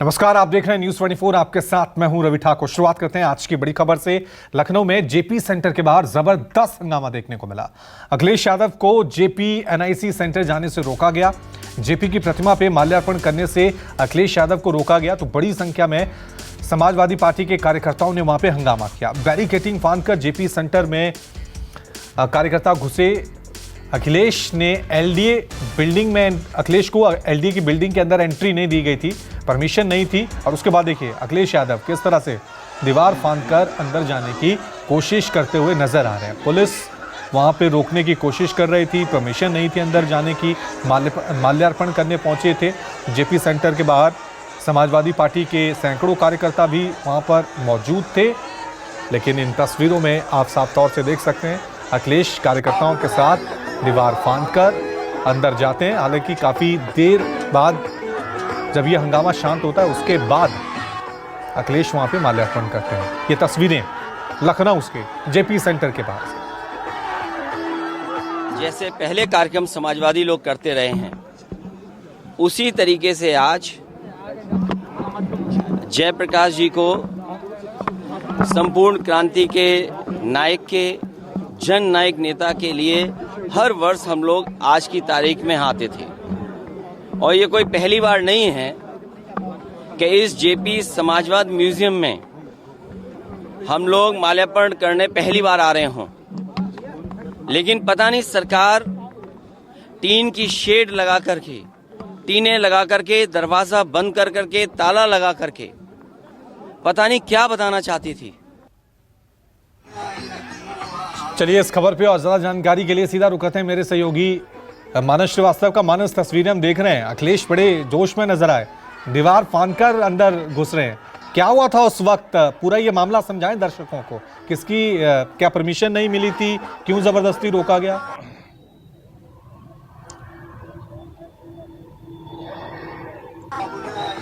नमस्कार, आप देख रहे हैं न्यूज 24। आपके साथ मैं हूं रवि ठाकुर। शुरुआत करते हैं आज की बड़ी खबर से। लखनऊ में जेपी सेंटर के बाहर जबरदस्त हंगामा देखने को मिला। अखिलेश यादव को जेपी एनआईसी सेंटर जाने से रोका गया। जेपी की प्रतिमा पे माल्यार्पण करने से अखिलेश यादव को रोका गया तो बड़ी संख्या में समाजवादी पार्टी के कार्यकर्ताओं ने वहां पे हंगामा किया। बैरिकेडिंग फांदकर जेपी सेंटर में कार्यकर्ता घुसे। अखिलेश ने एलडीए बिल्डिंग में अखिलेश को एलडीए की बिल्डिंग के अंदर एंट्री नहीं दी गई थी, परमिशन नहीं थी। और उसके बाद देखिए अखिलेश यादव किस तरह से दीवार फांदकर अंदर जाने की कोशिश करते हुए नजर आ रहे हैं। पुलिस वहां पे रोकने की कोशिश कर रही थी, परमिशन नहीं थी अंदर जाने की। माल्यार्पण करने पहुंचे थे जेपी सेंटर के बाहर। समाजवादी पार्टी के सैकड़ों कार्यकर्ता भी वहां पर मौजूद थे, लेकिन इन तस्वीरों में आप साफ तौर से देख सकते हैं अखिलेश कार्यकर्ताओं के साथ दीवार फांदकर अंदर जाते हैं। हालांकि काफी देर बाद जब यह हंगामा शांत होता है उसके बाद अखिलेश वहां पे माल्यार्पण करते हैं। ये तस्वीरें लखनऊ के जेपी सेंटर के पास। जैसे पहले कार्यक्रम समाजवादी लोग करते रहे हैं, उसी तरीके से आज जयप्रकाश जी को संपूर्ण क्रांति के नायक के जन नायक नेता के लिए हर वर्ष हम लोग आज की तारीख में आते थे। और ये कोई पहली बार नहीं है कि इस जेपी समाजवाद म्यूजियम में हम लोग माल्यार्पण करने पहली बार आ रहे हों। लेकिन पता नहीं सरकार टीन की शेड लगा करके, टीनें लगा करके, दरवाजा बंद कर करके, ताला लगा करके पता नहीं क्या बताना चाहती थी। चलिए इस खबर पे और ज्यादा जानकारी के लिए सीधा रुक करते हैं मेरे सहयोगी मानस श्रीवास्तव का। मानस, तस्वीरें हम देख रहे हैं, अखिलेश बड़े जोश में नजर आए, दीवार फांदकर अंदर घुस रहे हैं। क्या हुआ था उस वक्त, पूरा ये मामला समझाएं दर्शकों को। किसकी क्या परमिशन नहीं मिली थी, क्यों जबरदस्ती रोका गया?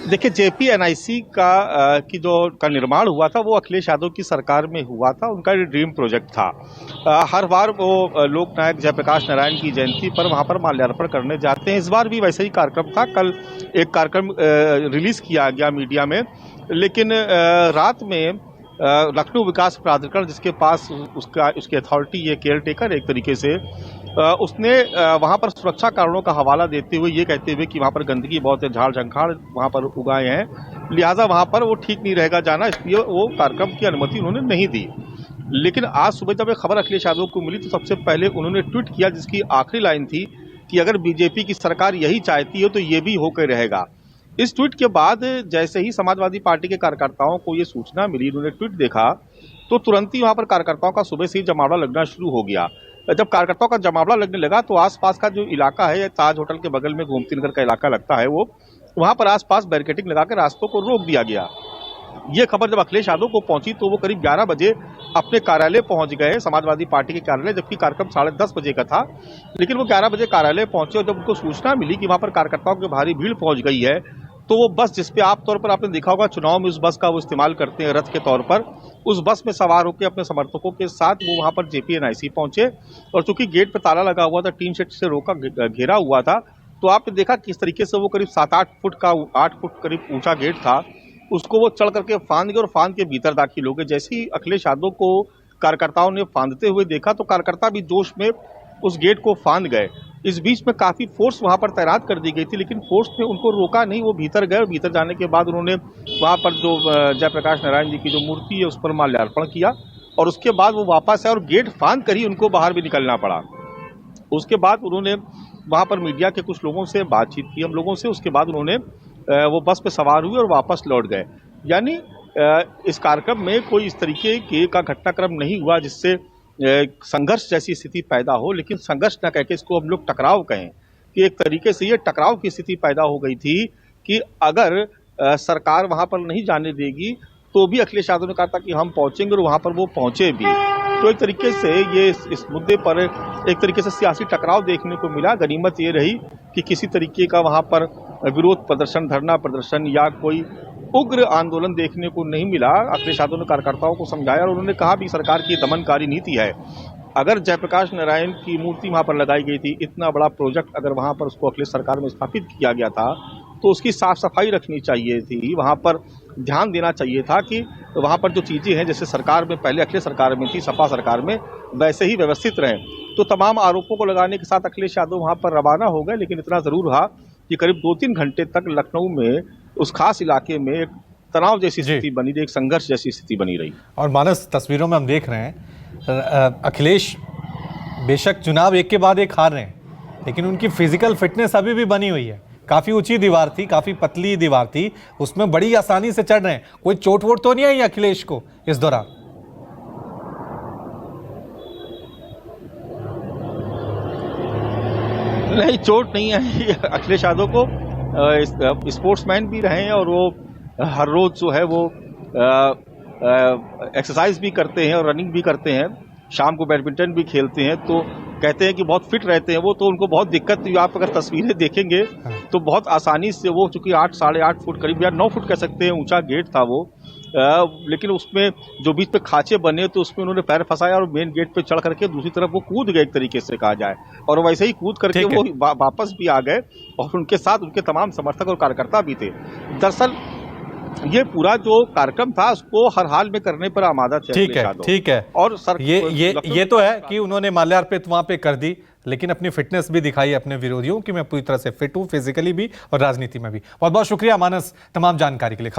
देखिए, जेपी एनआईसी का निर्माण हुआ था वो अखिलेश यादव की सरकार में हुआ था। उनका ड्रीम प्रोजेक्ट था। हर बार वो लोकनायक जयप्रकाश नारायण की जयंती पर वहां पर माल्यार्पण करने जाते हैं। इस बार भी वैसे ही कार्यक्रम था। कल एक कार्यक्रम रिलीज किया गया मीडिया में, लेकिन रात में लखनऊ विकास प्राधिकरण, जिसके पास उसकी अथॉरिटी है, केयर टेकर एक तरीके से, उसने वहां पर सुरक्षा कारणों का हवाला देते हुए ये कहते हुए कि वहां पर गंदगी बहुत है, झाड़ झंखाड़ वहां पर उगाए हैं, लिहाजा वहां पर वो ठीक नहीं रहेगा जाना, इसलिए वो कार्यक्रम की अनुमति उन्होंने नहीं दी। लेकिन आज सुबह जब ये खबर अखिलेश यादव को मिली तो सबसे पहले उन्होंने ट्वीट किया, जिसकी आखिरी लाइन थी कि अगर बीजेपी की सरकार यही चाहती है तो ये भी होकर रहेगा। इस ट्वीट के बाद जैसे ही समाजवादी पार्टी के कार्यकर्ताओं को ये सूचना मिली, उन्होंने ट्वीट देखा तो तुरंत ही वहां पर कार्यकर्ताओं का सुबह से ही जमावड़ा लगना शुरू हो गया। जब कार्यकर्ताओं का जमावड़ा लगने लगा तो आसपास का जो इलाका है, ताज होटल के बगल में गोमती नगर का इलाका लगता है, वो वहां पर आसपास बैरिकेडिंग लगाकर रास्तों को रोक दिया गया। ये खबर जब अखिलेश यादव को पहुंची तो वो करीब 11 बजे अपने कार्यालय पहुंच गए, समाजवादी पार्टी के कार्यालय, जबकि कार्यक्रम 10:30 बजे का था। लेकिन वो 11 बजे कार्यालय पहुंचे और जब उनको सूचना मिली कि वहां पर कार्यकर्ताओं की भारी भीड़ पहुंच गई है, तो वो बस, जिसपे आप तौर पर आपने देखा होगा चुनाव में उस बस का वो इस्तेमाल करते हैं रथ के तौर पर, उस बस में सवार होकर अपने समर्थकों के साथ वो वहां पर जेपी एनआईसी पहुंचे। और चूंकि गेट पर ताला लगा हुआ था, टीन शेड से रोका घेरा हुआ था, तो आपने देखा किस तरीके से वो करीब 7-8 फुट का 8 फुट करीब ऊंचा गेट था, उसको वो चढ़ करके फांद गए और फांद के भीतर दाखिल हो गए। जैसे ही अखिलेश यादव को कार्यकर्ताओं ने फांदते हुए देखा तो कार्यकर्ता भी जोश में उस गेट को फांद गए। इस बीच में काफी फोर्स वहां पर तैनात कर दी गई थी, लेकिन फोर्स ने उनको रोका नहीं। वो भीतर गए और भीतर जाने के बाद उन्होंने वहां पर जो जयप्रकाश नारायण जी की जो मूर्ति है उस पर माल्यार्पण किया और उसके बाद वो वापस आए और गेट फांद कर ही उनको बाहर भी निकलना पड़ा। उसके बाद उन्होंने वहां पर मीडिया के कुछ लोगों से बातचीत की, हम लोगों से। उसके बाद उन्होंने वो बस पे सवार हुए और वापस लौट गए। यानी इस कार्यक्रम में कोई इस तरीके का घटनाक्रम नहीं हुआ जिससे संघर्ष जैसी स्थिति पैदा हो, लेकिन संघर्ष न कहकर इसको हम लोग टकराव कहें कि एक तरीके से ये टकराव की स्थिति पैदा हो गई थी कि अगर सरकार वहां पर नहीं जाने देगी तो भी अखिलेश यादव ने कहा था कि हम पहुंचेंगे और वहां पर वो पहुंचे भी। तो एक तरीके से ये इस मुद्दे पर एक तरीके से सियासी टकराव देखने को मिला। गनीमत ये रही कि किसी तरीके का वहां पर विरोध प्रदर्शन, धरना प्रदर्शन या कोई उग्र आंदोलन देखने को नहीं मिला। अखिलेश यादव ने कार्यकर्ताओं को समझाया और उन्होंने कहा भी सरकार की दमनकारी नीति है। अगर जयप्रकाश नारायण की मूर्ति वहां पर लगाई गई थी, इतना बड़ा प्रोजेक्ट अगर वहां पर उसको अखिलेश सरकार में स्थापित किया गया था, तो उसकी साफ सफाई रखनी चाहिए थी, वहाँ पर ध्यान देना चाहिए था कि वहाँ पर जो चीज़ें हैं जैसे सरकार में पहले अखिलेश सरकार में थी, सपा सरकार में, वैसे ही व्यवस्थित रहें। तो तमाम आरोपों को लगाने के साथ अखिलेश यादव वहाँ पर रवाना हो गए, लेकिन इतना ज़रूर रहा कि करीब 2-3 घंटे तक लखनऊ में उस खास इलाके में एक तनाव जैसी स्थिति बनी रही, एक संघर्ष जैसी स्थिति बनी रही। और मानस, तस्वीरों में हम देख रहे हैं अखिलेश बेशक चुनाव एक के बाद एक हार रहे हैं, लेकिन उनकी फिजिकल फिटनेस अभी भी बनी हुई है। काफी ऊंची दीवार थी, काफी पतली दीवार थी, उसमें बड़ी आसानी से चढ़ रहे हैं। कोई चोट वोट तो नहीं आई अखिलेश को इस दौरान? नहीं, चोट नहीं आई अखिलेश यादव को। स्पोर्ट्समैन भी रहे हैं और वो हर रोज जो है वो एक्सरसाइज भी करते हैं और रनिंग भी करते हैं, शाम को बैडमिंटन भी खेलते हैं, तो कहते हैं कि बहुत फिट रहते हैं वो। तो उनको बहुत दिक्कत हुई, आप अगर तस्वीरें देखेंगे तो बहुत आसानी से वो, चूंकि 8-8.5 फुट करीब या 9 फुट कह सकते हैं ऊंचा गेट था वो, लेकिन उसमें जो बीच पे खांचे बने तो उसमें उन्होंने पैर फंसाया और मेन गेट पे चढ़ करके दूसरी तरफ वो कूद गए, एक तरीके से कहा जाए, और वैसे ही कूद करके वो वापस भी आ गए और उनके साथ उनके तमाम समर्थक और कार्यकर्ता भी थे। दरअसल ये पूरा जो कार्यक्रम था उसको हर हाल में करने पर आमादा थे। ठीक है। और सर ये तो है कि उन्होंने माल्यार्पित वहां पे कर दी, लेकिन अपनी फिटनेस भी दिखाई अपने विरोधियों कि मैं पूरी तरह से फिट हूं, फिजिकली भी और राजनीति में भी। बहुत बहुत शुक्रिया मानस तमाम जानकारी के लिए।